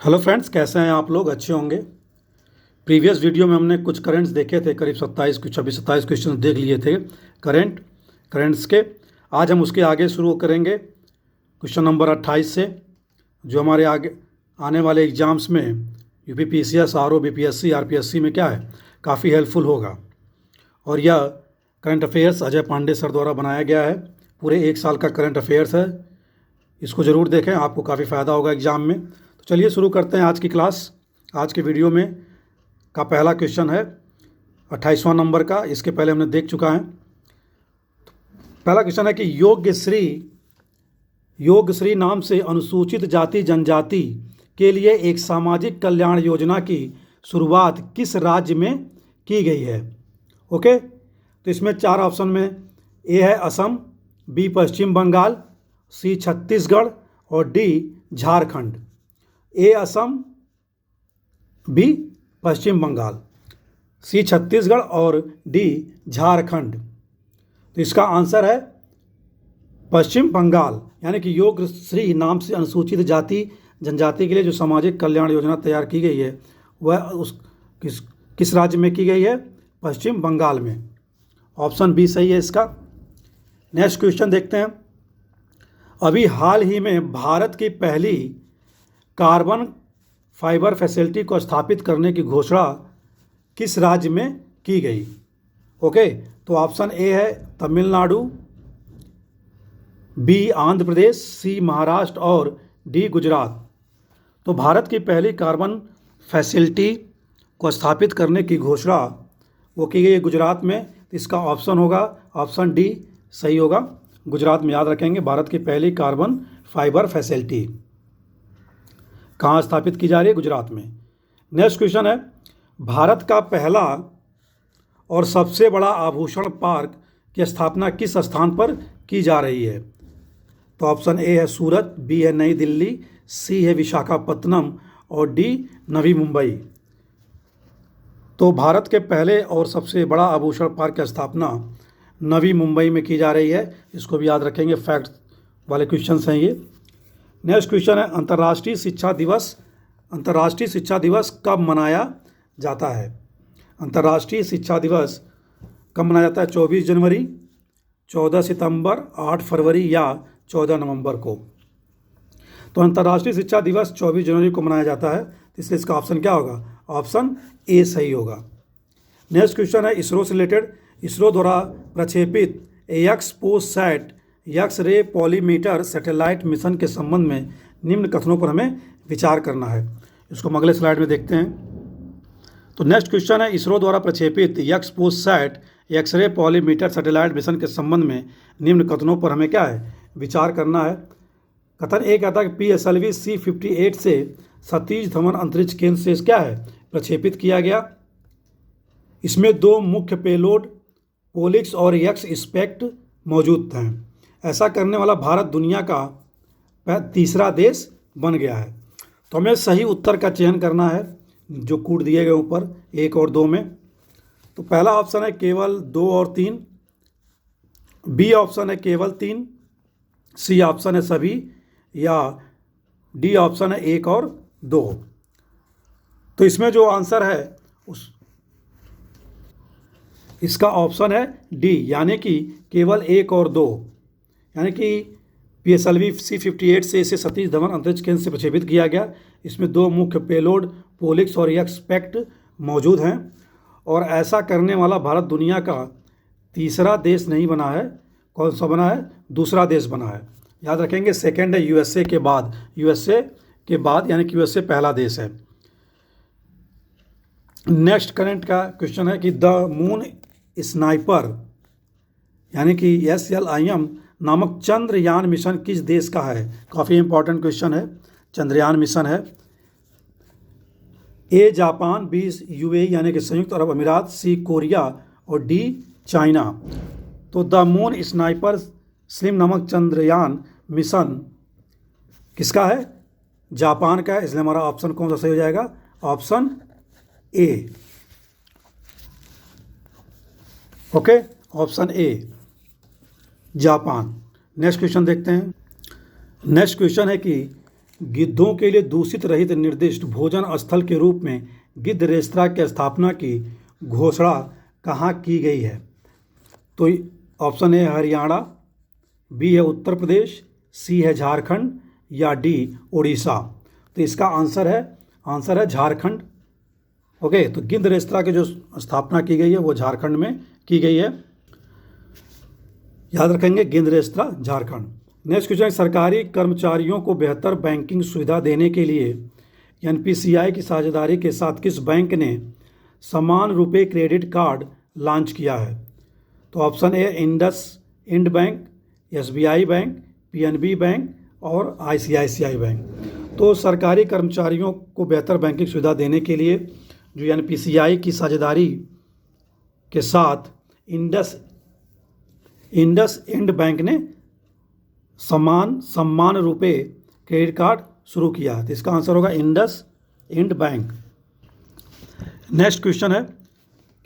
Hello friends, कैसे हैं आप लोग? अच्छे होंगे। प्रीवियस वीडियो में हमने कुछ करंट्स देखे थे, करीब 27 क्वेश्चन देख लिए थे करंट्स के। आज हम उसके आगे शुरू करेंगे क्वेश्चन नंबर 28 से, जो हमारे आगे आने वाले एग्ज़ाम्स में यूपीपीसीएस, आरओ, बीपीएससी, आरपीएससी में क्या है, काफ़ी हेल्पफुल होगा। और यह current affairs Ajay Pandey sir द्वारा बनाया गया है। पूरे एक साल का करंट अफेयर्स है, इसको ज़रूर देखें, आपको काफ़ी फ़ायदा होगा एग्ज़ाम में। तो चलिए शुरू करते हैं आज की क्लास। आज के वीडियो में का पहला क्वेश्चन है 28वां नंबर का। इसके पहले हमने देख चुका है। पहला क्वेश्चन है कि योगश्री नाम से अनुसूचित जाति जनजाति के लिए एक सामाजिक कल्याण योजना की शुरुआत किस राज्य में की गई है? ओके, तो इसमें चार ऑप्शन में ए है असम, बी पश्चिम बंगाल, सी छत्तीसगढ़ और डी झारखंड। ए असम, बी पश्चिम बंगाल, सी छत्तीसगढ़ और डी झारखंड। तो इसका आंसर है पश्चिम बंगाल। यानी कि योगश्री नाम से अनुसूचित जाति जनजाति के लिए जो सामाजिक कल्याण योजना तैयार की गई है वह किस राज्य में की गई है? पश्चिम बंगाल में। ऑप्शन बी सही है इसका। नेक्स्ट क्वेश्चन देखते हैं। अभी हाल ही में भारत की पहली कार्बन फाइबर फैसिलिटी को स्थापित करने की घोषणा किस राज्य में की गई? ओके, तो ऑप्शन ए है तमिलनाडु, बी आंध्र प्रदेश, सी महाराष्ट्र और डी गुजरात। तो भारत की पहली कार्बन फैसिलिटी को स्थापित करने की घोषणा वो की गई है गुजरात में। इसका ऑप्शन होगा ऑप्शन डी सही होगा। गुजरात में याद रखेंगे, भारत की पहली कार्बन फाइबर फैसिलिटी कहाँ स्थापित की जा रही है? गुजरात में। नेक्स्ट क्वेश्चन है, भारत का पहला और सबसे बड़ा आभूषण पार्क की स्थापना किस स्थान पर की जा रही है? तो ऑप्शन ए है सूरत, बी है नई दिल्ली, सी है विशाखापत्तनम और डी नवी मुंबई। तो भारत के पहले और सबसे बड़ा आभूषण पार्क की स्थापना नवी मुंबई में की जा रही है। इसको भी याद रखेंगे, फैक्ट वाले क्वेश्चन हैं ये। नेक्स्ट क्वेश्चन है, अंतर्राष्ट्रीय शिक्षा दिवस कब मनाया जाता है? अंतर्राष्ट्रीय शिक्षा दिवस कब मनाया जाता है? 24 जनवरी, 14 सितंबर, 8 फरवरी या 14 नवंबर को। तो अंतर्राष्ट्रीय शिक्षा दिवस 24 जनवरी को मनाया जाता है, इसलिए इसका ऑप्शन क्या होगा? ऑप्शन ए सही होगा। नेक्स्ट क्वेश्चन है इसरो से रिलेटेड। इसरो द्वारा प्रक्षेपित XPoSat X ray पॉलीमीटर satellite mission के संबंध में निम्न कथनों पर हमें विचार करना है। इसको हम अगले स्लाइड में देखते हैं। तो नेक्स्ट क्वेश्चन है, इसरो द्वारा प्रक्षेपित XPoSat X ray पॉलीमीटर satellite mission के संबंध में निम्न कथनों पर हमें क्या है? विचार करना है। कथन ए कहता है कि PSLV C-58 से सतीश धवन अंतरिक्ष केंद्र से क्या है? प्रक्षेपित किया गया। इसमें दो मुख्य पेलोड पोलिक्स और एक्स स्पेक्ट मौजूद हैं। ऐसा करने वाला भारत दुनिया का तीसरा देश बन गया है। तो हमें सही उत्तर का चयन करना है जो कूट दिए गए ऊपर 1 और 2 में। तो पहला ऑप्शन है केवल 2 और 3, बी ऑप्शन है केवल 3, सी ऑप्शन है सभी या डी ऑप्शन है 1 और 2। तो इसमें जो आंसर है इसका ऑप्शन है डी, यानी कि केवल 1 और 2। यानी कि PSLV C-58 से इसे सतीश धवन अंतरिक्ष केंद्र से प्रक्षेपित किया गया। इसमें दो मुख्य पेलोड पोलिक्स और एक्सपेक्ट मौजूद हैं और ऐसा करने वाला भारत दुनिया का तीसरा देश नहीं बना है। कौन सा बना है? दूसरा देश बना है। याद रखेंगे, सेकेंड है USA के बाद, यानी कि USA पहला देश है। नेक्स्ट करंट का क्वेश्चन है कि द मून स्नाइपर यानी कि SLIM नामक चंद्रयान मिशन किस देश का है? काफ़ी इंपॉर्टेंट क्वेश्चन है। चंद्रयान मिशन है ए जापान, बी UAE यानी कि संयुक्त अरब अमीरात, सी कोरिया और डी चाइना। तो द मून स्नाइपर स्लिम नामक चंद्रयान मिशन किसका है? जापान का है। इसलिए हमारा ऑप्शन कौन सा सही हो जाएगा? Option A. Okay, option A Japan. Next question देखते हैं। नेक्स्ट क्वेश्चन है कि गिद्धों के लिए दूषित रहित निर्दिष्ट भोजन स्थल के रूप में गिद्ध रेस्तरां की स्थापना की घोषणा कहाँ की गई है? तो ऑप्शन ए हरियाणा, बी है उत्तर प्रदेश, सी है झारखंड या डी उड़ीसा। तो इसका आंसर है झारखंड। ओके, तो गिद्ध रेस्तरां की जो स्थापना की गई है वो झारखंड में की गई है। याद रखेंगे, गिद्ध रेस्तरां झारखंड। नेक्स्ट क्वेश्चन है, सरकारी कर्मचारियों को बेहतर बैंकिंग सुविधा देने के लिए एनपीसीआई की साझेदारी के साथ किस बैंक ने समान रुपए क्रेडिट कार्ड लॉन्च किया है? तो option A Ind bank, SBI bank, PNB bank और आईसीआईसीआई बैंक। तो सरकारी कर्मचारियों को बेहतर बैंकिंग सुविधा देने के लिए जो एनपीसीआई की साझेदारी के साथ इंडस इंड बैंक ने सम्मान रुपए क्रेडिट कार्ड शुरू किया। तो इसका आंसर होगा IndusInd bank. Next question है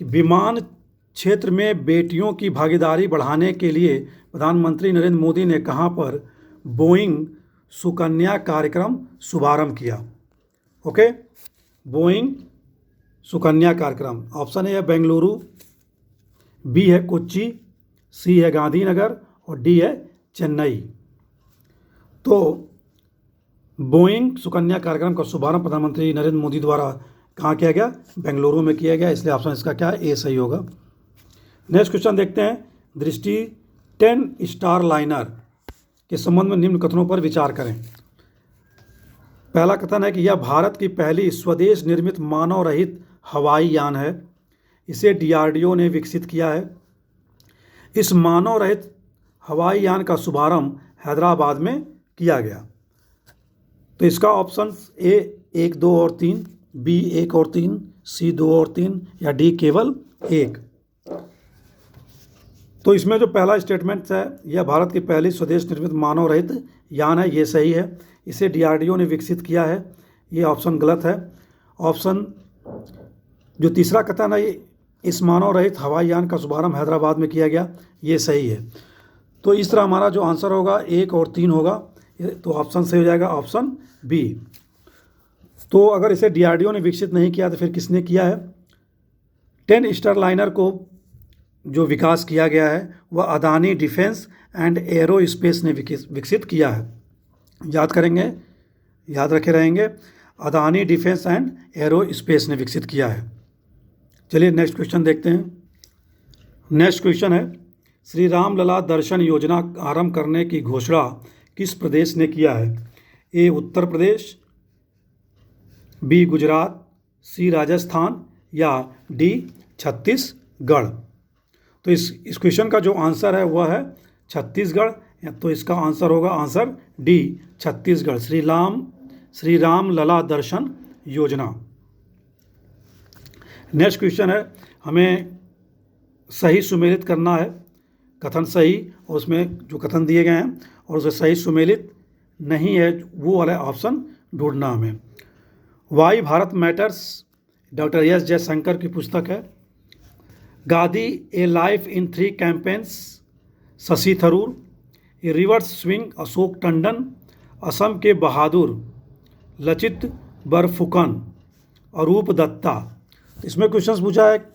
कि विमान क्षेत्र में बेटियों की भागीदारी बढ़ाने के लिए प्रधानमंत्री नरेंद्र मोदी ने कहां पर बोइंग सुकन्या कार्यक्रम शुभारंभ किया? ओके, बोइंग सुकन्या कार्यक्रम। ऑप्शन ए है बेंगलुरु, बी है कोच्चि, सी है गांधीनगर और डी है चेन्नई। तो बोइंग सुकन्या कार्यक्रम का शुभारंभ प्रधानमंत्री नरेंद्र मोदी द्वारा कहाँ किया गया? बेंगलुरु में किया गया, इसलिए ऑप्शन इसका क्या है? ए सही होगा। नेक्स्ट क्वेश्चन देखते हैं, दृष्टि 10 स्टार लाइनर के संबंध में निम्न कथनों पर विचार करें। पहला कथन है कि यह भारत की पहली स्वदेश निर्मित मानव रहित हवाई यान है। इसे डीआरडीओ ने विकसित किया है। इस मानव रहित हवाई यान का शुभारंभ हैदराबाद में किया गया। तो इसका ऑप्शन ए 1, 2 और 3, बी 1 और 3, सी 2 और 3 या डी केवल 1। तो इसमें जो पहला स्टेटमेंट है, यह भारत की पहली स्वदेश निर्मित मानव रहित यान है, ये सही है। इसे डीआरडीओ ने विकसित किया है, ये ऑप्शन गलत है। ऑप्शन जो तीसरा कथन है, इस मानव रहित हवाई यान का शुभारंभ हैदराबाद में किया गया, ये सही है। तो इस तरह हमारा जो आंसर होगा 1 और 3 होगा, तो ऑप्शन सही हो जाएगा, ऑप्शन बी। तो अगर इसे डीआरडीओ ने विकसित नहीं किया तो फिर किसने किया है? 10 स्टार लाइनर को जो विकास किया गया है वह Adani defence and arrow space ने विकसित किया है। याद रखे रहेंगे, Adani defence and arrow space ने विकसित किया है। चलिए नेक्स्ट क्वेश्चन देखते हैं। नेक्स्ट क्वेश्चन है, श्री राम लला दर्शन योजना आरंभ करने की घोषणा किस प्रदेश ने किया है? ए उत्तर प्रदेश, बी गुजरात, सी राजस्थान या डी छत्तीसगढ़। तो इस क्वेश्चन का जो आंसर है वह है छत्तीसगढ़। तो इसका आंसर होगा आंसर डी छत्तीसगढ़, श्री राम लला दर्शन योजना। नेक्स्ट क्वेश्चन है, हमें सही सुमेलित करना है, कथन सही और उसमें जो कथन दिए गए हैं और उसे सही सुमेलित नहीं है वो वाला ऑप्शन ढूंढना हमें। Why Bharat matters doctor S Jaishankar की पुस्तक है। गादी a life in 3 campaigns Shashi Tharoor, a reverse swing Ashok Tandon, Assam के बहादुर लचित बरफुकन, अरूप दत्ता। इसमें क्वेश्चन पूछा है,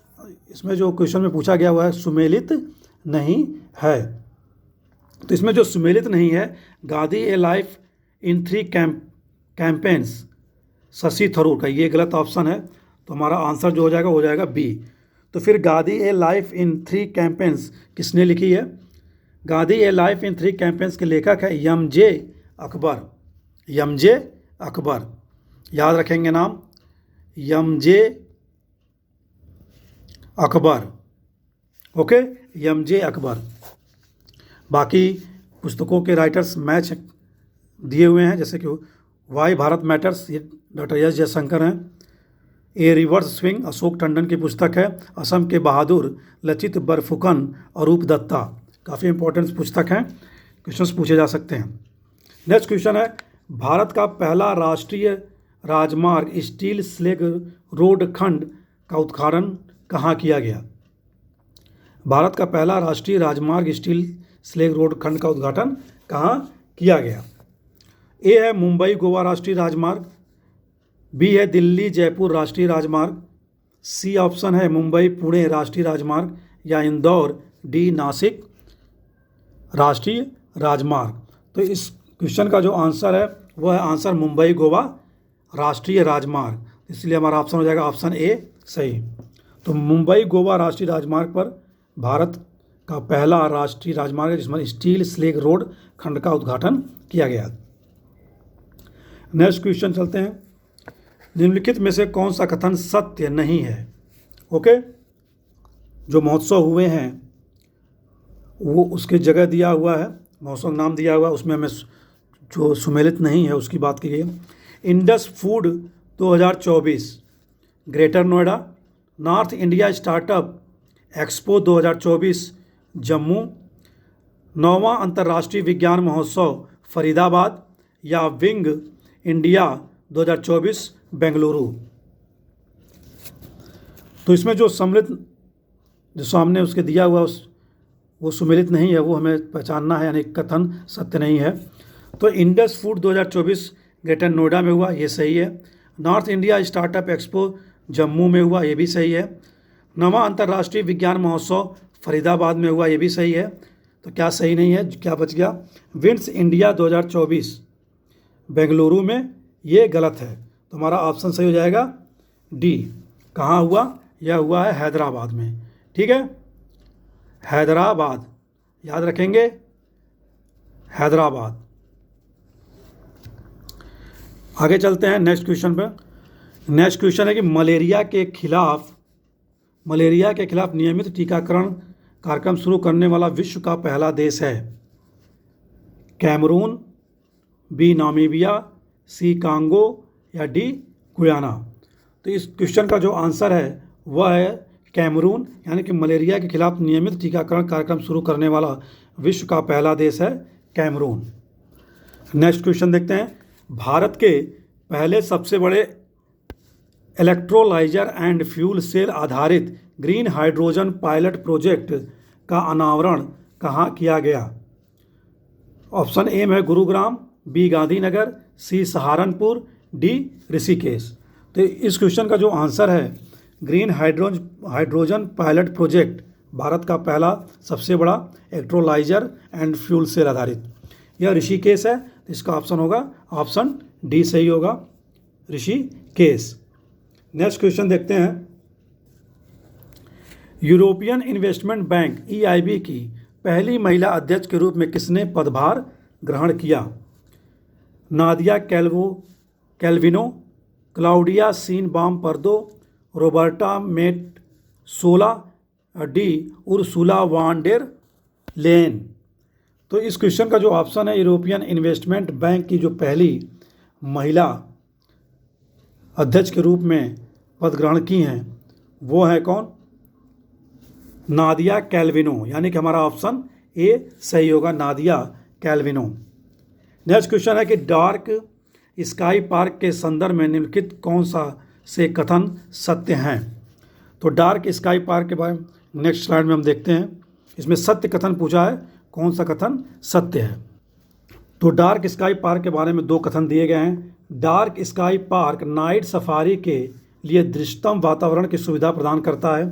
इसमें जो क्वेश्चन में पूछा गया हुआ है सुमेलित नहीं है। तो इसमें जो सुमेलित नहीं है, गादी a life in 3 campaigns Shashi Tharoor का, ये गलत ऑप्शन है। तो हमारा आंसर जो हो जाएगा बी। तो फिर गादी ए लाइफ इन 3 कैंपेन्स किसने लिखी है? गादी ए लाइफ इन 3 कैंपेन्स के लेखक है यमजे अकबर। याद रखेंगे नाम, यमजे अकबर। ओके, यमजे अकबर। बाकी पुस्तकों के राइटर्स मैच दिए हुए हैं, जैसे कि वाई भारत मैटर्स, ये डॉक्टर एस जयशंकर हैं। ए रिवर्स स्विंग अशोक टंडन की पुस्तक है। असम के बहादुर लचित बरफुकन और रूप दत्ता, काफ़ी इंपॉर्टेंट पुस्तक हैं, क्वेश्चंस पूछे जा सकते हैं। नेक्स्ट क्वेश्चन है, भारत का पहला राष्ट्रीय राजमार्ग स्टील स्लेग रोड खंड का उद्घाटन कहाँ किया गया? भारत का पहला राष्ट्रीय राजमार्ग स्टील स्लेग रोड खंड का उद्घाटन कहाँ किया गया? ए है मुंबई गोवा राष्ट्रीय राजमार्ग, बी है दिल्ली जयपुर राष्ट्रीय राजमार्ग, सी ऑप्शन है मुंबई पुणे राष्ट्रीय राजमार्ग, या इंदौर डी नासिक राष्ट्रीय राजमार्ग। तो इस क्वेश्चन का जो आंसर है वह है आंसर मुंबई गोवा राष्ट्रीय राजमार्ग, इसलिए हमारा ऑप्शन हो जाएगा ऑप्शन ए सही। तो मुंबई गोवा राष्ट्रीय राजमार्ग पर भारत का पहला राष्ट्रीय राजमार्ग है जिसमें स्टील स्लेग रोड खंड का उद्घाटन किया गया। नेक्स्ट क्वेश्चन चलते हैं, निम्नलिखित में से कौन सा कथन सत्य नहीं है। ओके, जो महोत्सव हुए हैं वो उसके जगह दिया हुआ है, महोत्सव नाम दिया हुआ है, उसमें हमें जो सुमेलित नहीं है उसकी बात की गई है। Indus food 2024 greater Noida, north India startup expo 2024 Jammu, 9वां अंतर्राष्ट्रीय विज्ञान महोत्सव फरीदाबाद, या विंग इंडिया 2024 बेंगलुरु। तो इसमें जो सम्मिलित जो सामने उसके दिया हुआ वो सुमेलित नहीं है, वो हमें पहचानना है, यानी कथन सत्य नहीं है। तो इंडस फूड 2024 ग्रेटर नोएडा में हुआ, ये सही है। North India startup expo Jammu में हुआ, ये भी सही है। 9वां अंतर्राष्ट्रीय विज्ञान महोत्सव फरीदाबाद में हुआ, ये भी सही है। तो क्या सही नहीं है, क्या बच गया, विंग्स इंडिया 2024 बेंगलुरु में, ये गलत है। तो हमारा ऑप्शन सही हो जाएगा डी। कहाँ हुआ, यह हुआ है हैदराबाद में। ठीक है, हैदराबाद याद रखेंगे, हैदराबाद। आगे चलते हैं नेक्स्ट क्वेश्चन पर। नेक्स्ट क्वेश्चन है कि मलेरिया के खिलाफ नियमित टीकाकरण कार्यक्रम शुरू करने वाला विश्व का पहला देश है। कैमरून, बी नामीबिया, सी कांगो, या डी गुयाना। तो इस क्वेश्चन का जो आंसर है वह है कैमरून, यानी कि मलेरिया के खिलाफ नियमित टीकाकरण कार्यक्रम शुरू करने वाला विश्व का पहला देश है कैमरून। नेक्स्ट क्वेश्चन देखते हैं, भारत के पहले सबसे बड़े इलेक्ट्रोलाइजर एंड फ्यूल सेल आधारित ग्रीन हाइड्रोजन पायलट प्रोजेक्ट का अनावरण कहाँ किया गया। ऑप्शन ए में गुरुग्राम, बी गांधीनगर, सी सहारनपुर, डी ऋषिकेश। तो इस क्वेश्चन का जो आंसर है green hydrogen pilot project Bharat का पहला सबसे बड़ा इलेक्ट्रोलाइजर एंड फ्यूल सेल आधारित, यह ऋषिकेश है। तो इसका ऑप्शन होगा ऑप्शन डी सही होगा, ऋषिकेश। नेक्स्ट क्वेश्चन देखते हैं, यूरोपियन इन्वेस्टमेंट बैंक EIB की पहली महिला अध्यक्ष के रूप में किसने पदभार ग्रहण किया। Nadia कैल्विनो, Claudia Sheinbaum Pardo, Roberta Metsola, डी उर्सुला वान डेर लेन। तो इस क्वेश्चन का जो ऑप्शन है, यूरोपियन इन्वेस्टमेंट बैंक की जो पहली महिला अध्यक्ष के रूप में पद ग्रहण की हैं वो है कौन, नादिया कैल्विनो, यानी कि हमारा ऑप्शन ए सही होगा, नादिया कैल्विनो। नेक्स्ट क्वेश्चन है कि डार्क स्काई पार्क के संदर्भ में निम्नलिखित कौन सा से कथन सत्य हैं। तो डार्क स्काई पार्क के बारे में नेक्स्ट स्लाइड में हम देखते हैं, इसमें सत्य कथन पूछा है, कौन सा कथन सत्य है। तो डार्क स्काई पार्क के बारे में दो कथन दिए गए हैं। Dark sky park night safari के लिए दृश्यतम वातावरण की सुविधा प्रदान करता है।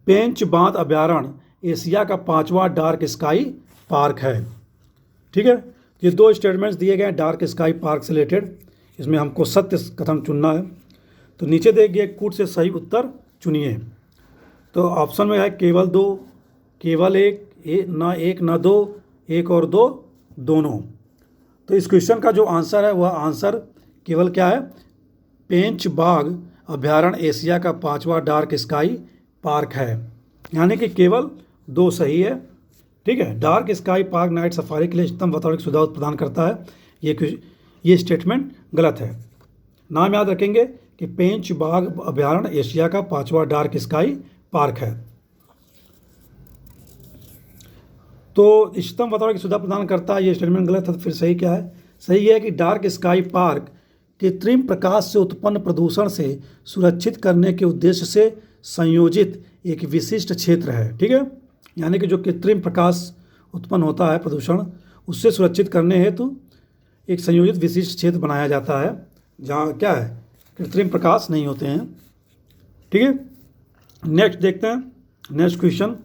पेंच बांध अभयारण्य एशिया का 5वां डार्क स्काई पार्क है। ठीक है, ये दो स्टेटमेंट्स दिए गए हैं डार्क स्काई पार्क से रिलेटेड, इसमें हमको सत्य कथन चुनना है। तो नीचे देखिए कूट से सही उत्तर चुनिए। तो ऑप्शन में है केवल दो, केवल एक, ना एक ना दो, एक और दो, दोनों। तो इस क्वेश्चन का जो आंसर है वह आंसर केवल क्या है, पेंच बाघ अभयारण्य एशिया का 5वां डार्क स्काई पार्क है, यानी कि केवल दो सही है। ठीक है, dark sky park night safari के लिए इष्टतम वातावरण की सुविधा प्रदान करता है, ये स्टेटमेंट गलत है। नाम याद रखेंगे कि पेंच बाघ अभयारण्य एशिया का 5वां डार्क स्काई पार्क है। तो इष्टतम वातावरण की सुविधा प्रदान करता है, ये स्टेटमेंट गलत है। तो फिर सही क्या है, सही है कि डार्क स्काई पार्क कृत्रिम प्रकाश से उत्पन्न प्रदूषण से सुरक्षित करने के उद्देश्य से संयोजित एक विशिष्ट क्षेत्र है। ठीक है, यानी कि जो कृत्रिम प्रकाश उत्पन्न होता है प्रदूषण, उससे सुरक्षित करने हेतु एक संयोजित विशिष्ट क्षेत्र बनाया जाता है जहाँ क्या है, कृत्रिम प्रकाश नहीं होते हैं। ठीक है, नेक्स्ट देखते हैं, next question.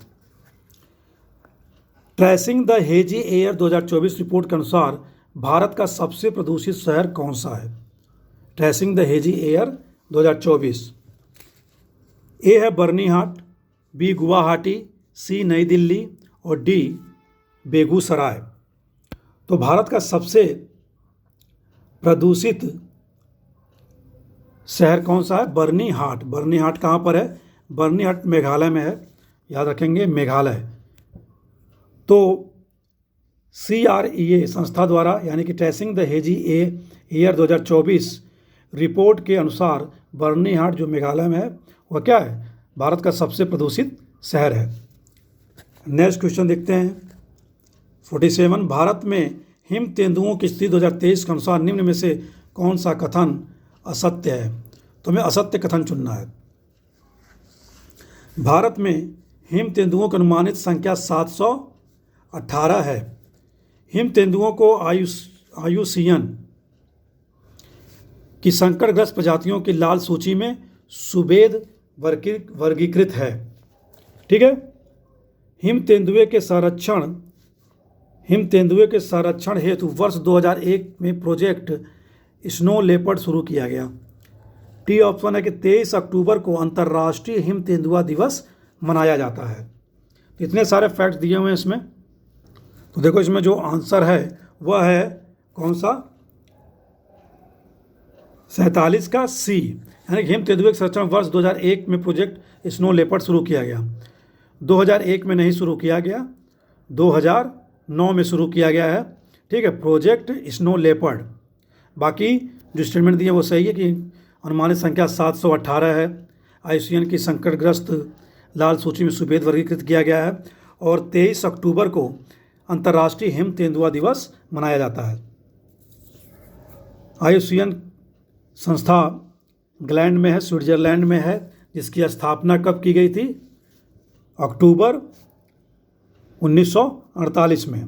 Tracing the hazy air 2024 report के अनुसार भारत का सबसे प्रदूषित शहर कौन सा है? Tracing the hazy air 2024। ए है बर्नीहाट, बी गुवाहाटी, सी नई दिल्ली और डी बेगूसराय। तो भारत का सबसे प्रदूषित शहर कौन सा है? बर्नीहाट। बर्नीहाट कहाँ पर है? बर्नीहाट मेघालय में है, याद रखेंगे, मेघालय। तो CREA संस्था द्वारा यानी कि tracing the hazy air 2024 report के अनुसार बर्नीहाट जो मेघालय में है वह क्या है? भारत का सबसे प्रदूषित शहर है। नेक्स्ट क्वेश्चन देखते हैं 47। भारत में हिम तेंदुओं की स्थिति 2023 के अनुसार निम्न में से कौन सा कथन असत्य है? तो हमें असत्य कथन चुनना है। भारत में हिम तेंदुओं की अनुमानित संख्या 718 है। हिम तेंदुओं को IUCN की संकटग्रस्त प्रजातियों की लाल सूची में सुवेद वर्गीकृत है। ठीक है, हिम तेंदुए के संरक्षण हेतु वर्ष 2001 में प्रोजेक्ट स्नो लेपर्ड शुरू किया गया। टी ऑप्शन है कि 23 अक्टूबर को अंतर्राष्ट्रीय हिम तेंदुआ दिवस मनाया जाता है। तो इतने सारे फैक्ट्स दिए हुए हैं इसमें। तो देखो इसमें जो आंसर है वह है कौन सा? 47 का सी, यानी कि हिम तेंदुए के संरक्षण वर्ष 2001 में प्रोजेक्ट स्नो लेपर्ड शुरू किया गया। 2001 में नहीं शुरू किया गया, 2009 में शुरू किया गया है। ठीक है, प्रोजेक्ट स्नो लेपर्ड। बाकी जो स्टेटमेंट दिए वो सही है कि अनुमानित संख्या 718 है। IUCN की संकटग्रस्त लाल सूची में सुवेद वर्गीकृत किया गया है और 23 अक्टूबर को अंतर्राष्ट्रीय हिम तेंदुआ दिवस मनाया जाता है। IUCN संस्था इंग्लैंड में है, स्विट्जरलैंड में है, जिसकी स्थापना कब की गई थी? अक्टूबर 1948 में।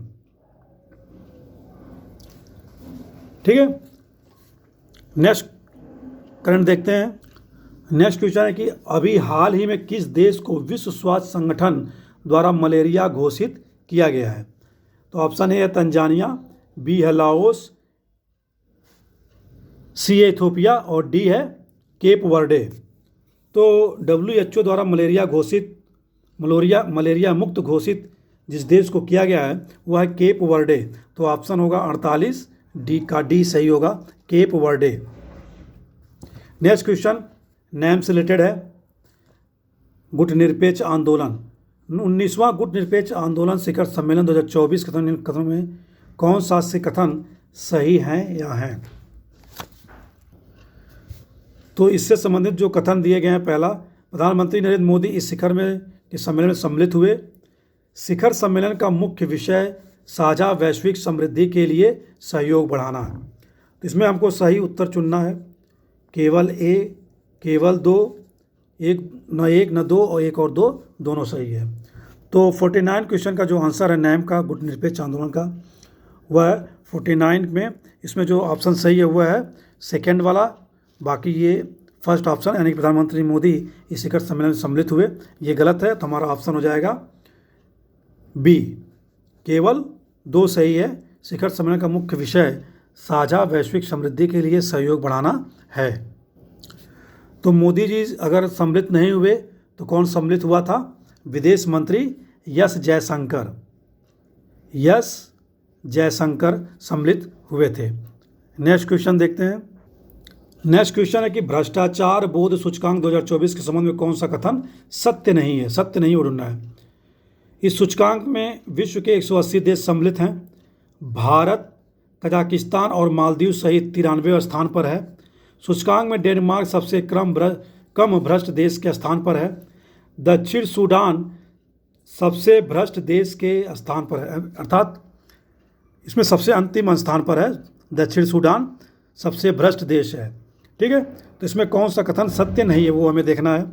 ठीक है, नेक्स्ट करंट देखते हैं। नेक्स्ट क्वेश्चन है कि अभी हाल ही में किस देश को विश्व स्वास्थ्य संगठन द्वारा मलेरिया घोषित किया गया है? तो ऑप्शन ए है तंजानिया, बी है लाओस, सी है इथोपिया और डी है केप वर्डे। तो WHO द्वारा मलेरिया मुक्त घोषित जिस देश को किया गया है वह है केप वर्डे। तो ऑप्शन होगा 48, डी का डी सही होगा, Cape Verde. Next question name से रिलेटेड है। गुटनिरपेक्ष आंदोलन 19वां गुटनिरपेक्ष आंदोलन शिखर सम्मेलन 2024 कथन में कौन सा से कथन सही हैं या हैं? तो इससे संबंधित जो कथन दिए गए हैं, पहला, प्रधानमंत्री नरेंद्र मोदी इस शिखर में के सम्मेलन में सम्मिलित हुए। शिखर सम्मेलन का मुख्य विषय साझा वैश्विक समृद्धि के लिए सहयोग बढ़ाना है। तो इसमें हमको सही उत्तर चुनना है। केवल ए, केवल दो, एक न दो और एक और दो, दोनों सही है। तो 49 क्वेश्चन का जो आंसर है नैम का गुटनिरपेक्ष आंदोलन का वह है 49 में। इसमें जो ऑप्शन सही है वह है सेकेंड वाला। बाकी ये फर्स्ट ऑप्शन यानी कि प्रधानमंत्री मोदी इस शिखर सम्मेलन में सम्मिलित हुए, ये गलत है। तो हमारा ऑप्शन हो जाएगा बी, केवल दो सही है। शिखर सम्मेलन का मुख्य विषय साझा वैश्विक समृद्धि के लिए सहयोग बढ़ाना है। तो मोदी जी अगर सम्मिलित नहीं हुए तो कौन सम्मिलित हुआ था? विदेश मंत्री एस जयशंकर सम्मिलित हुए थे। नेक्स्ट क्वेश्चन देखते हैं। नेक्स्ट क्वेश्चन है कि भ्रष्टाचार बोध सूचकांक 2024 के संबंध में कौन सा कथन सत्य नहीं है? सत्य नहीं ढूंढना है। इस सूचकांक में विश्व के 180 देश सम्मिलित हैं। भारत, कजाकिस्तान और मालदीव सहित 93वें स्थान पर है। सूचकांक में डेनमार्क सबसे कम भ्रष्ट देश के स्थान पर है। दक्षिण सूडान सबसे भ्रष्ट देश के स्थान पर है, अर्थात इसमें सबसे अंतिम स्थान पर है। दक्षिण सूडान सबसे भ्रष्ट देश है। ठीक है, तो इसमें कौन सा कथन सत्य नहीं है वो हमें देखना है।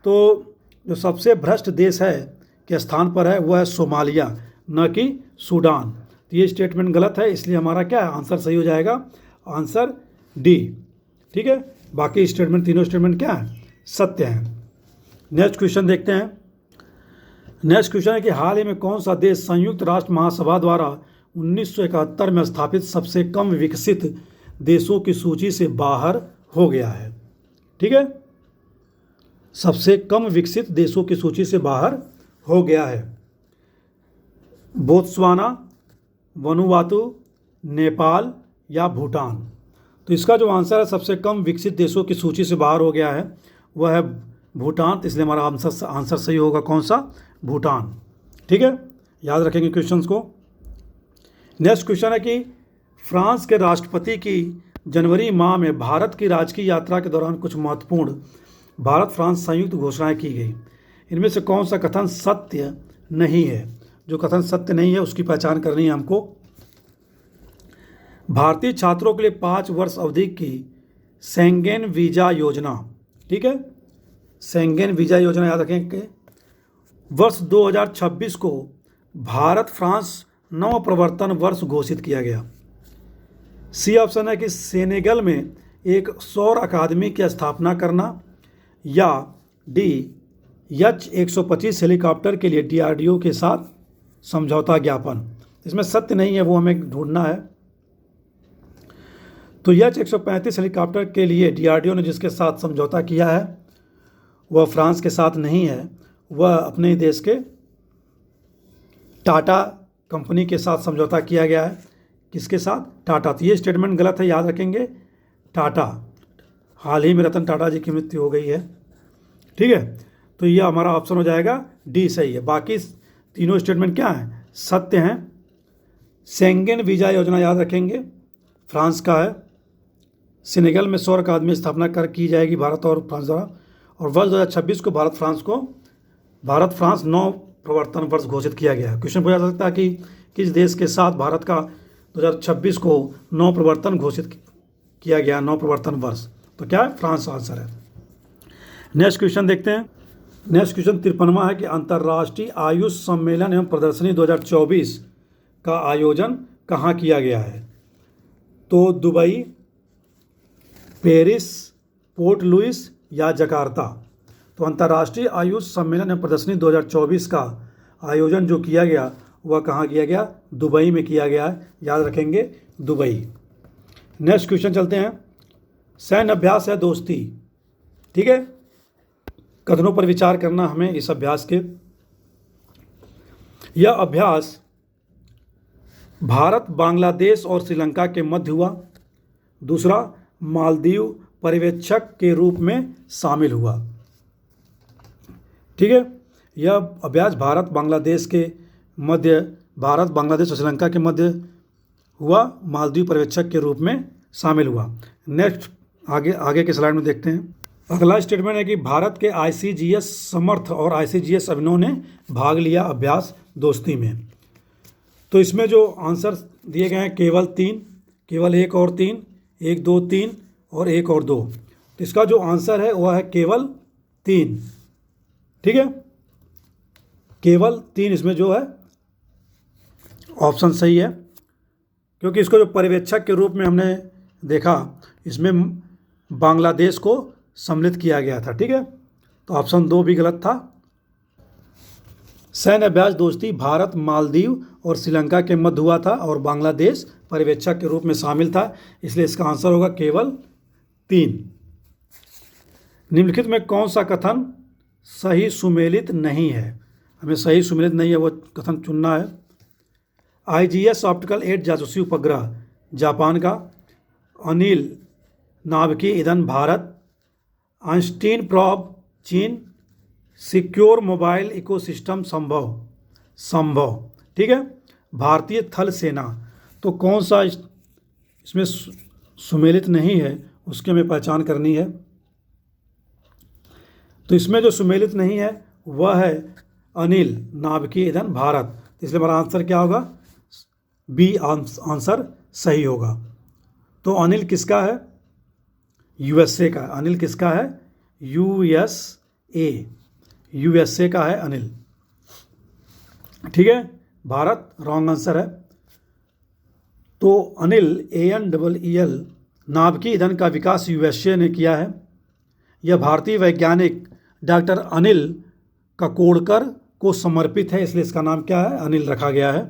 तो जो सबसे भ्रष्ट देश है के स्थान पर है वह है सोमालिया, न कि सूडान। तो ये स्टेटमेंट गलत है, इसलिए हमारा क्या है, आंसर सही हो जाएगा, आंसर डी। ठीक है, बाकी स्टेटमेंट, तीनों स्टेटमेंट क्या है, सत्य हैं। नेक्स्ट क्वेश्चन देखते हैं। नेक्स्ट क्वेश्चन है कि हाल ही में कौन सा देश संयुक्त राष्ट्र महासभा द्वारा 1971 में स्थापित सबसे कम विकसित देशों की सूची से बाहर हो गया है। ठीक है, सबसे कम विकसित देशों की सूची से बाहर हो गया है। बोत्सवाना, वनुवातु, नेपाल या भूटान। तो इसका जो आंसर है सबसे कम विकसित देशों की सूची से बाहर हो गया है वह है भूटान। तो इसलिए हमारा आंसर सही होगा कौन सा, भूटान। ठीक है, याद रखेंगे क्वेश्चंस को। नेक्स्ट क्वेश्चन है कि फ्रांस के राष्ट्रपति की जनवरी माह में भारत की राजकीय यात्रा के दौरान कुछ महत्वपूर्ण भारत फ्रांस संयुक्त घोषणाएं की गई। इनमें से कौन सा कथन सत्य नहीं है? जो कथन सत्य नहीं है उसकी पहचान करनी है हमको। भारतीय छात्रों के लिए 5 वर्ष अवधि की शेंगेन वीज़ा योजना, ठीक है, शेंगेन वीज़ा योजना याद रखेंगे। वर्ष 2026 को भारत फ्रांस नव प्रवर्तन वर्ष घोषित किया गया। सी ऑप्शन है कि सेनेगल में एक सौर अकादमी की स्थापना करना, या डी H-125 हेलीकॉप्टर के लिए DRDO के साथ समझौता ज्ञापन। इसमें सत्य नहीं है, वो हमें ढूंढना है। तो H-135 हेलीकॉप्टर के लिए DRDO ने जिसके साथ समझौता किया है वह फ्रांस के साथ नहीं है, वह अपने देश के टाटा कंपनी के साथ समझौता किया गया है। किसके साथ? टाटा। तो ये स्टेटमेंट गलत है, याद रखेंगे, टाटा। हाल ही में रतन टाटा जी की मृत्यु हो गई है। ठीक है, तो ये हमारा ऑप्शन हो जाएगा डी, सही है। बाकी तीनों स्टेटमेंट क्या हैं, सत्य हैं। शेंगेन वीज़ा योजना याद रखेंगे, फ्रांस का है। सेनेगल में सौर अकादमी स्थापना की जाएगी भारत और फ्रांस द्वारा। और वर्ष 2026 को भारत फ्रांस नौ प्रवर्तन वर्ष घोषित किया गया है। क्वेश्चन पूछा जा सकता है कि किस देश के साथ भारत का 2026 को नौ प्रवर्तन घोषित किया गया, नौ प्रवर्तन वर्ष, तो क्या है, फ्रांस आंसर है। नेक्स्ट क्वेश्चन देखते हैं। नेक्स्ट क्वेश्चन 53वां है कि अंतर्राष्ट्रीय आयुष सम्मेलन एवं प्रदर्शनी 2024 का आयोजन कहाँ किया गया है? तो दुबई, पेरिस, पोर्ट लुइस या जकार्ता। तो अंतर्राष्ट्रीय आयुष सम्मेलन एवं प्रदर्शनी 2024 का आयोजन जो किया गया वह कहाँ किया गया? दुबई में किया गया है, याद रखेंगे, दुबई। नेक्स्ट क्वेश्चन चलते हैं। सैन्य अभ्यास है दोस्ती, ठीक है, कथनों पर विचार करना हमें इस अभ्यास के। यह अभ्यास भारत, बांग्लादेश और श्रीलंका के मध्य हुआ। दूसरा, मालदीव पर्यवेक्षक के रूप में शामिल हुआ। ठीक है, यह अभ्यास भारत, बांग्लादेश और श्रीलंका के मध्य हुआ, मालदीव पर्यवेक्षक के रूप में शामिल हुआ। नेक्स्ट आगे के स्लाइड में देखते हैं। अगला स्टेटमेंट है कि भारत के ICGS समर्थ और ICGS अभिनव ने भाग लिया अभ्यास दोस्ती में। तो इसमें जो आंसर दिए गए हैं केवल 3, केवल 1 और 3, 1 2 3 और 1 और 2। तो इसका जो आंसर है वह है केवल 3। ठीक है, केवल 3 इसमें जो है ऑप्शन सही है, क्योंकि इसको जो पर्यवेक्षक के रूप में हमने देखा इसमें बांग्लादेश को सम्मिलित किया गया था। ठीक है, तो ऑप्शन 2 भी गलत था। सैन्य अभ्यास दोस्ती भारत, मालदीव और श्रीलंका के मध्य हुआ था और बांग्लादेश पर्यवेक्षक के रूप में शामिल था, इसलिए इसका आंसर होगा केवल 3। निम्नलिखित में कौन सा कथन सही सुमेलित नहीं है? हमें सही सुमेलित नहीं है वो कथन चुनना है। IGS ऑप्टिकल 8 जासूसी उपग्रह जापान का, अनिल नाभिकीय ईंधन भारत, आइंस्टीन प्रॉब चीन, सिक्योर मोबाइल इकोसिस्टम संभव। ठीक है, भारतीय थल सेना। तो कौन सा इसमें सुमेलित नहीं है उसकी हमें पहचान करनी है। तो इसमें जो सुमेलित नहीं है वह है अनिल नाभिकीय ईंधन भारत, इसलिए हमारा आंसर क्या होगा? बी आंसर सही होगा। तो अनिल किसका है? USA का। अनिल किसका है? USA का है अनिल। ठीक है, भारत रॉन्ग आंसर है। तो अनिल ANEEL नाभिकीय ईंधन का विकास USA ने किया है। यह भारतीय वैज्ञानिक डॉक्टर अनिल काकोडकर को समर्पित है, इसलिए इसका नाम क्या है, अनिल रखा गया है।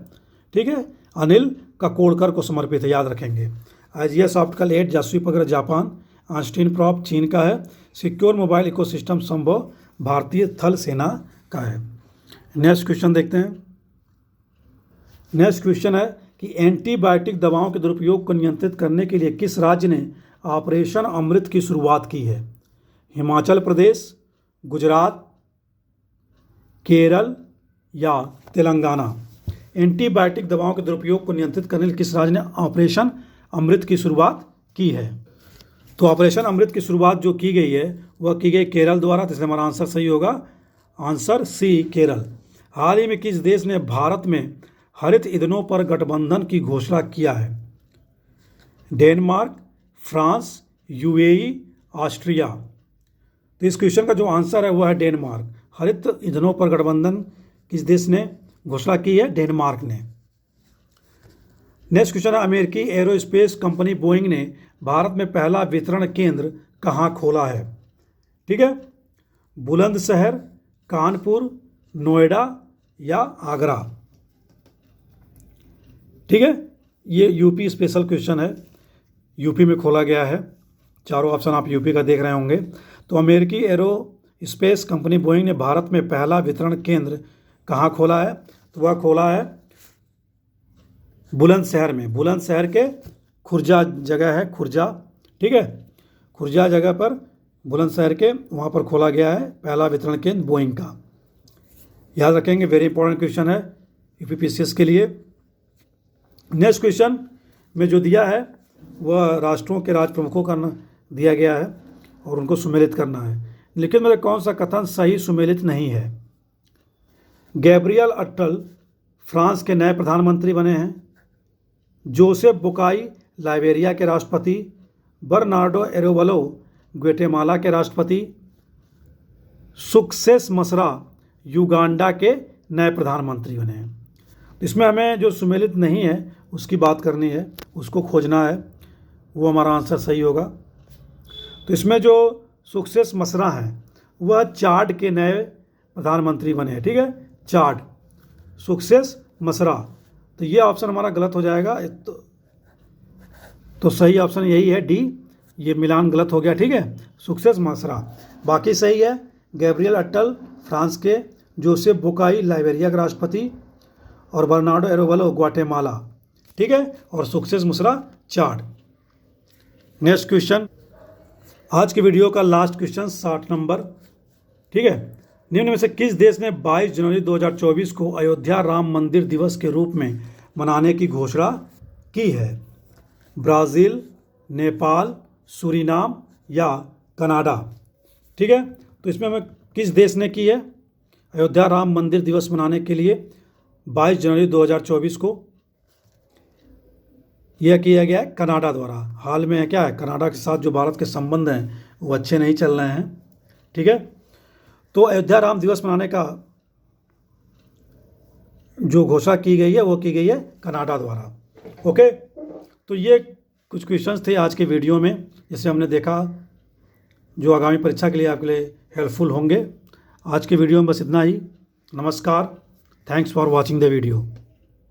ठीक है, अनिल काकोडकर को समर्पित है, याद रखेंगे। IGS ऑप्टिकल 8 जासूसी उपग्रह जापान, आस्टिन प्रॉप चीन का है। सिक्योर मोबाइल इकोसिस्टम संभव भारतीय थल सेना का है। नेक्स्ट क्वेश्चन देखते हैं। नेक्स्ट क्वेश्चन है कि एंटीबायोटिक दवाओं के दुरुपयोग को नियंत्रित करने के लिए किस राज्य ने ऑपरेशन अमृत की शुरुआत की है? हिमाचल प्रदेश, गुजरात, केरल या तेलंगाना? एंटीबायोटिक दवाओं के दुरुपयोग को नियंत्रित करने के लिए किस राज्य ने ऑपरेशन अमृत की शुरुआत की है? तो ऑपरेशन अमृत की शुरुआत जो की गई है वह की गई केरल द्वारा, तो इसलिए हमारा आंसर सही होगा, आंसर सी केरल। हाल ही में किस देश ने भारत में हरित ईंधनों पर गठबंधन की घोषणा किया है? Denmark, France, UAE, Austria? तो इस क्वेश्चन का जो आंसर है वह है डेनमार्क। हरित ईंधनों पर गठबंधन किस देश ने घोषणा की है? डेनमार्क ने। नेक्स्ट क्वेश्चन है, अमेरिकी एरोस्पेस कंपनी बोइंग ने भारत में पहला वितरण केंद्र कहाँ खोला है? ठीक है, बुलंदशहर, कानपुर, नोएडा या आगरा? ठीक है, ये यूपी स्पेशल क्वेश्चन है, यूपी में खोला गया है। चारों ऑप्शन आप यूपी का देख रहे होंगे। तो अमेरिकी एरोस्पेस कंपनी बोइंग ने भारत में पहला वितरण केंद्र कहाँ खोला है? तो वह खोला है बुलंदशहर में। बुलंदशहर के खुर्जा जगह है, खुर्जा। ठीक है, खुर्जा जगह पर बुलंदशहर के वहाँ पर खोला गया है पहला वितरण केंद्र बोइंग का। याद रखेंगे, वेरी इंपॉर्टेंट क्वेश्चन है UPPCS के लिए। नेक्स्ट क्वेश्चन में जो दिया है वह राष्ट्रों के राज प्रमुखों का दिया गया है और उनको सुमेलित करना है। लेकिन मेरे कौन सा कथन सही सुमेलित नहीं है? गैब्रियल अट्टल फ्रांस के नए प्रधानमंत्री बने हैं। जोसेफ बोकाई लाइबेरिया के राष्ट्रपति, बर्नार्डो एरोवलो ग्वाटेमाला के राष्ट्रपति, सक्सेस मसरा युगांडा के नए प्रधानमंत्री बने हैं। इसमें हमें जो सुमेलित नहीं है उसकी बात करनी है, उसको खोजना है, वो हमारा आंसर सही होगा। तो इसमें जो सक्सेस मसरा हैं वह चाड के नए प्रधानमंत्री बने हैं। ठीक है, चाड, सक्सेस मसरा। तो ये ऑप्शन हमारा गलत हो जाएगा। तो सही ऑप्शन यही है डी, ये मिलान गलत हो गया। ठीक है, सक्सेस मसरा, बाकी सही है। गैब्रियल अट्टल फ्रांस के, जोसेफ बोकाई लाइबेरिया के राष्ट्रपति और बर्नार्डो एरोवलो ग्वाटेमाला। ठीक है, और सक्सेस मसरा चाड। नेक्स्ट क्वेश्चन, आज की वीडियो का लास्ट क्वेश्चन 60 नंबर। ठीक है, निम्न में से किस देश ने 22 जनवरी 2024 को अयोध्या राम मंदिर दिवस के रूप में मनाने की घोषणा की है? ब्राज़ील, नेपाल, सूरीनाम या कनाडा? ठीक है, तो इसमें हमें किस देश ने की है अयोध्या राम मंदिर दिवस मनाने के लिए 22 जनवरी 2024 को? यह किया गया है कनाडा द्वारा। हाल में क्या है, कनाडा के साथ जो भारत के संबंध हैं वो अच्छे नहीं चल रहे हैं। ठीक है, तो अयोध्या राम दिवस मनाने का जो घोषणा की गई है वो की गई है कनाडा द्वारा। ओके, तो ये कुछ क्वेश्चंस थे आज के वीडियो में, जिसे हमने देखा जो आगामी परीक्षा के लिए आपके लिए हेल्पफुल होंगे। आज के वीडियो में बस इतना ही। नमस्कार, thanks for watching the video.